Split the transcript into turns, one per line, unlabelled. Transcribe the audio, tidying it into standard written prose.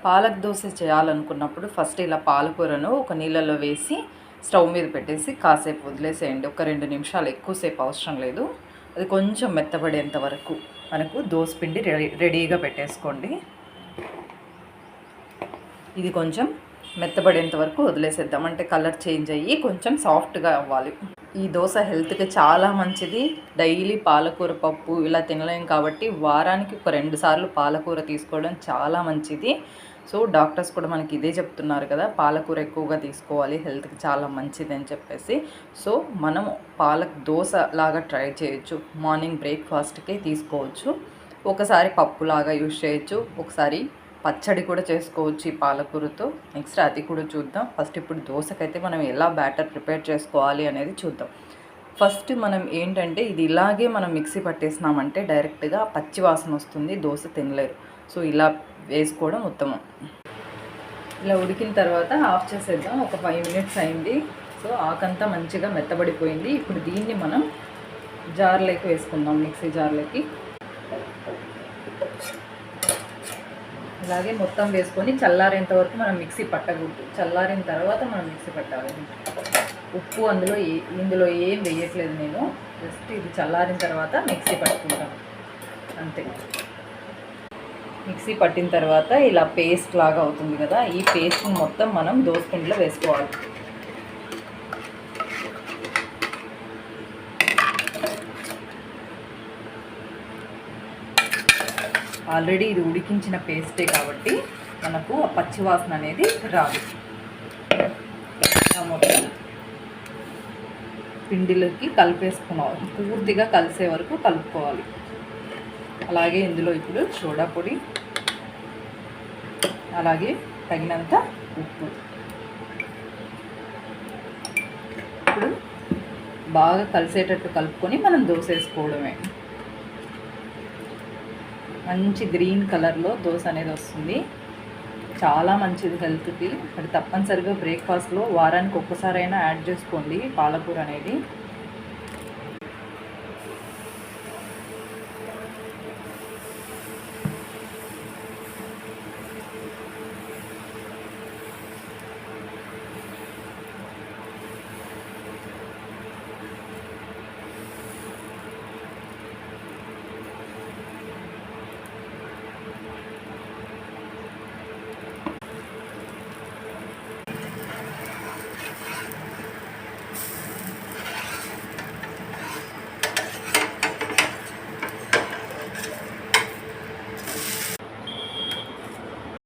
పాలక్ దోశ చేయాలనుకున్నప్పుడు ఫస్ట్ ఇలా పాలకూరను ఒక నీళ్ళలో వేసి స్టవ్ మీద పెట్టేసి కాసేపు వదిలేసేయండి. ఒక 2 నిమిషాలు, ఎక్కువసేపు అవసరం లేదు. అది కొంచెం మెత్తబడేంత వరకు మనకు దోశ పిండి రెడీగా పెట్టేసుకోండి. ఇది కొంచెం మెత్తబడేంత వరకు వదిలేసేద్దాం. అంటే కలర్ చేంజ్ అయ్యి కొంచెం సాఫ్ట్గా అవ్వాలి. ఈ దోశ హెల్త్కి చాలా మంచిది. డైలీ పాలకూర పప్పు ఇలా తినలేం కాబట్టి వారానికి ఒక 2 సార్లు పాలకూర తీసుకోవడం చాలా మంచిది. సో డాక్టర్స్ కూడా మనకి ఇదే చెప్తున్నారు కదా, పాలకూర ఎక్కువగా తీసుకోవాలి, హెల్త్కి చాలా మంచిది అని చెప్పేసి. సో మనం పాలక్ దోశ లాగా ట్రై చేయొచ్చు. మార్నింగ్ బ్రేక్ఫాస్ట్కే తీసుకోవచ్చు. ఒకసారి పప్పులాగా యూజ్ చేయొచ్చు, ఒకసారి పచ్చడి కూడా చేసుకోవచ్చు ఈ పాలకూరతో. నెక్స్ట్ అది కూడా చూద్దాం. ఫస్ట్ ఇప్పుడు దోశకైతే మనం ఎలా బ్యాటర్ ప్రిపేర్ చేసుకోవాలి అనేది చూద్దాం. ఫస్ట్ మనం ఏంటంటే ఇది ఇలాగే మనం మిక్సీ పట్టేసినామంటే డైరెక్ట్గా పచ్చి వాసన వస్తుంది, దోశ తినలేరు. సో ఇలా వేసుకోవడం ఉత్తమం. ఇలా ఉడికిన తర్వాత ఆఫ్ చేసేద్దాం. ఒక 5 మినిట్స్ అయింది. సో ఆకంతా మంచిగా మెత్తబడిపోయింది. ఇప్పుడు దీన్ని మనం జార్లోకి వేసుకుందాం, మిక్సీ జార్లోకి. ఇలాగే మొత్తం వేసుకొని చల్లారేంత వరకు మనం మిక్సీ పట్టకూడదు. చల్లారిన తర్వాత మనం మిక్సీ పట్టాలి. ఉప్పు ఇందులో ఏం వేయట్లేదు నేను. జస్ట్ ఇది చల్లారిన తర్వాత మిక్సీ పట్టుకుంటాను అంతే. మిక్సీ పట్టిన తర్వాత ఇలా పేస్ట్ లాగా అవుతుంది కదా, ఈ పేస్ట్ని మొత్తం మనం దోశ పిండిలో వేసుకోవాలి. ఆల్రెడీ ఇది ఉడికించిన పేస్టే కాబట్టి మనకు ఆ పచ్చి వాసన అనేది రాదు. మొత్తం పిండిలోకి కలిపేసుకోవాలి, పూర్తిగా కలిసే వరకు కలుపుకోవాలి. అలాగే ఇందులో ఇప్పుడు సోడా పొడి, అలాగే తగినంత ఉప్పు. ఇప్పుడు బాగా కలిసేటట్టు కలుపుకొని మనం దోశ వేసుకోవడమే. మంచి గ్రీన్ కలర్లో దోశ అనేది వస్తుంది. చాలా మంచిది హెల్త్కి. అది తప్పనిసరిగా బ్రేక్ఫాస్ట్లో వారానికి ఒక్కసారైనా యాడ్ చేసుకోండి పాలకూర అనేది.